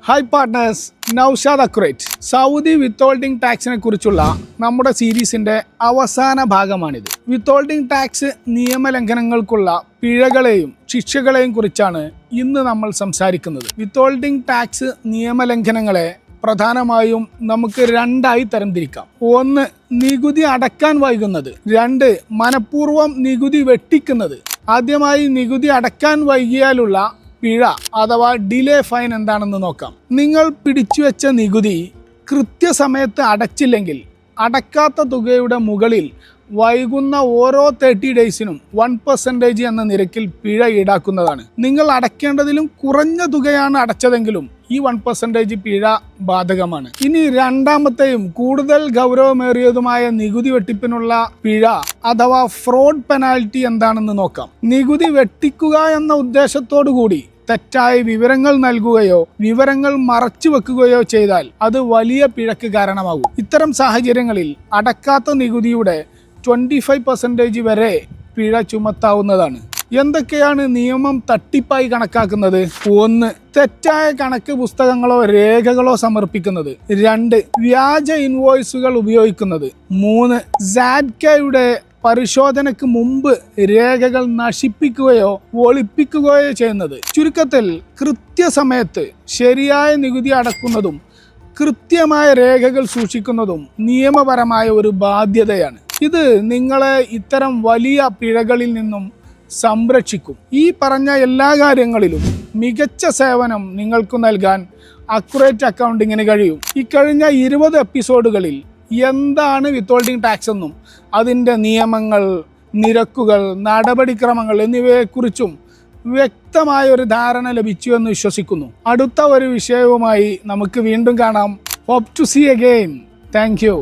Hi partners, Naushad accurate. Saudi withholding ടാക്സിനെ കുറിച്ചുള്ള നമ്മുടെ സീരീസിന്റെ അവസാന ഭാഗമാണിത്. വിത്തോൾഡിംഗ് ടാക്സ് നിയമലംഘനങ്ങൾക്കുള്ള പിഴകളെയും ശിക്ഷകളെയും കുറിച്ചാണ് ഇന്ന് നമ്മൾ സംസാരിക്കുന്നത്. വിത്തോൾഡിംഗ് ടാക്സ് നിയമലംഘനങ്ങളെ പ്രധാനമായും നമുക്ക് രണ്ടായി തരംതിരിക്കാം. ഒന്ന്, നികുതി അടക്കാൻ വൈകുന്നത്. രണ്ട്, മനഃപൂർവ്വം നികുതി വെട്ടിക്കുന്നത്. ആദ്യമായി നികുതി അടക്കാൻ വൈകിയാലുള്ള പിഴ അഥവാ ഡിലേ ഫൈൻ എന്താണെന്ന് നോക്കാം. നിങ്ങൾ പിടിച്ചുവെച്ച നികുതി കൃത്യസമയത്ത് അടച്ചില്ലെങ്കിൽ അടക്കാത്ത തുകയുടെ മുകളിൽ വൈകുന്ന ഓരോ 30 ഡേയ്സിനും 1% എന്ന നിരക്കിൽ പിഴ ഈടാക്കുന്നതാണ്. നിങ്ങൾ അടയ്ക്കേണ്ടതിലും കുറഞ്ഞ തുകയാണ് അടച്ചതെങ്കിലും ഈ 1% പിഴ ബാധകമാണ്. ഇനി രണ്ടാമത്തെയും കൂടുതൽ ഗൗരവമേറിയതുമായ നികുതി വെട്ടിപ്പിനുള്ള പിഴ അഥവാ ഫ്രോഡ് പെനാൽറ്റി എന്താണെന്ന് നോക്കാം. നികുതി വെട്ടിക്കുക എന്ന ഉദ്ദേശത്തോടു കൂടി തെറ്റായ വിവരങ്ങൾ നൽകുകയോ വിവരങ്ങൾ മറച്ചു വെക്കുകയോ ചെയ്താൽ അത് വലിയ പിഴക്ക് കാരണമാകും. ഇത്തരം സാഹചര്യങ്ങളിൽ അടക്കാത്ത നികുതിയുടെ 25% വരെ പിഴ ചുമത്താവുന്നതാണ്. എന്തൊക്കെയാണ് നിയമം തട്ടിപ്പായി കണക്കാക്കുന്നത്? ഒന്ന്, തെറ്റായ കണക്ക് പുസ്തകങ്ങളോ രേഖകളോ സമർപ്പിക്കുന്നത്. രണ്ട്, വ്യാജ ഇൻവോയ്സുകൾ ഉപയോഗിക്കുന്നത്. മൂന്ന്, സാഡ്കയുടെ പരിശോധനയ്ക്ക് മുമ്പ് രേഖകൾ നശിപ്പിക്കുകയോ ഒളിപ്പിക്കുകയോ ചെയ്യുന്നത്. ചുരുക്കത്തിൽ കൃത്യസമയത്ത് ശരിയായ നികുതി അടക്കുന്നതും കൃത്യമായ രേഖകൾ സൂക്ഷിക്കുന്നതും നിയമപരമായ ഒരു ബാധ്യതയാണ്. ഇത് നിങ്ങളെ ഇത്തരം വലിയ പിഴകളിൽ നിന്നും സംരക്ഷിക്കും. ഈ പറഞ്ഞ എല്ലാ കാര്യങ്ങളിലും മികച്ച സേവനം നിങ്ങൾക്ക് നൽകാൻ അക്യുറേറ്റ് അക്കൗണ്ടിങ്ങിന് കഴിയും. ഇക്കഴിഞ്ഞ 20 എപ്പിസോഡുകളിൽ എന്താണ് വിത്തോൾഡിംഗ് ടാക്സ് എന്നും അതിൻ്റെ നിയമങ്ങൾ, നിരക്കുകൾ, നടപടിക്രമങ്ങൾ എന്നിവയെക്കുറിച്ചും വ്യക്തമായ ഒരു ധാരണ ലഭിച്ചു എന്ന് വിശ്വസിക്കുന്നു. അടുത്ത ഒരു വിഷയവുമായി നമുക്ക് വീണ്ടും കാണാം. Hope to see again. Thank U.